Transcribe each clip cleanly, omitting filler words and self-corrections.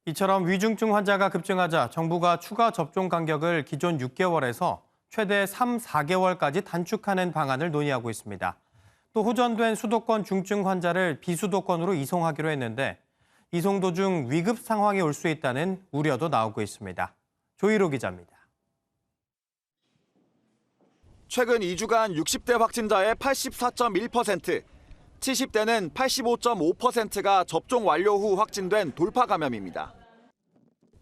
이처럼 위중증 환자가 급증하자 정부가 추가 접종 간격을 기존 6개월에서 최대 3, 4개월까지 단축하는 방안을 논의하고 있습니다. 또 호전된 수도권 중증 환자를 비수도권으로 이송하기로 했는데 이송 도중 위급 상황이 올 수 있다는 우려도 나오고 있습니다. 조희로 기자입니다. 최근 2주간 60대 확진자의 84.1%, 70대는 85.5%가 접종 완료 후 확진된 돌파 감염입니다.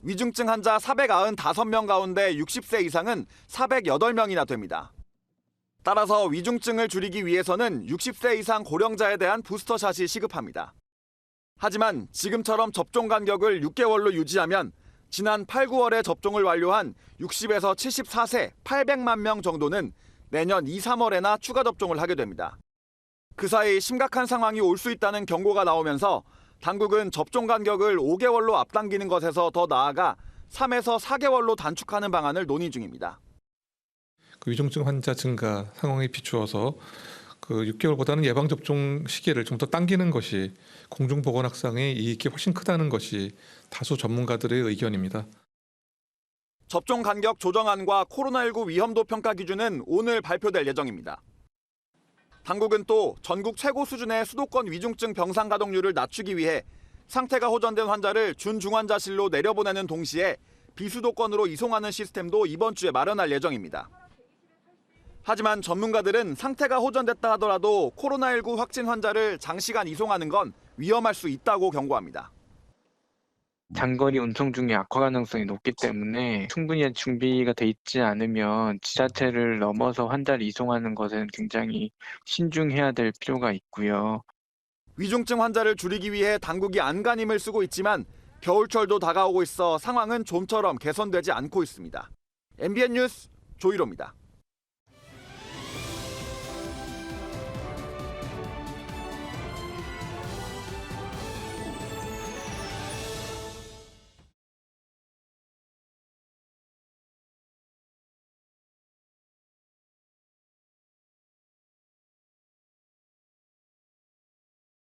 위중증 환자 495명 가운데 60세 이상은 408명이나 됩니다. 따라서 위중증을 줄이기 위해서는 60세 이상 고령자에 대한 부스터샷이 시급합니다. 하지만 지금처럼 접종 간격을 6개월로 유지하면 지난 8, 9월에 접종을 완료한 60에서 74세 800만 명 정도는 내년 2, 3월에나 추가 접종을 하게 됩니다. 그 사이 심각한 상황이 올 수 있다는 경고가 나오면서 당국은 접종 간격을 5개월로 앞당기는 것에서 더 나아가 3에서 4개월로 단축하는 방안을 논의 중입니다. 위중증 환자 증가 상황에 비추어서 6개월보다는 예방접종 시기를 좀 더 당기는 것이 공중보건 확산의 이익이 훨씬 크다는 것이 다수 전문가들의 의견입니다. 접종 간격 조정안과 코로나19 위험도 평가 기준은 오늘 발표될 예정입니다. 당국은 또 전국 최고 수준의 수도권 위중증 병상 가동률을 낮추기 위해 상태가 호전된 환자를 준중환자실로 내려보내는 동시에 비수도권으로 이송하는 시스템도 이번 주에 마련할 예정입니다. 하지만 전문가들은 상태가 호전됐다 하더라도 코로나19 확진 환자를 장시간 이송하는 건 위험할 수 있다고 경고합니다. 장거리 운송 중에 악화 가능성이 높기 때문에 충분히 준비가 돼 있지 않으면 지자체를 넘어서 환자를 이송하는 것은 굉장히 신중해야 될 필요가 있고요. 위중증 환자를 줄이기 위해 당국이 안간힘을 쓰고 있지만 겨울철도 다가오고 있어 상황은 좀처럼 개선되지 않고 있습니다. MBN 뉴스 조희로입니다.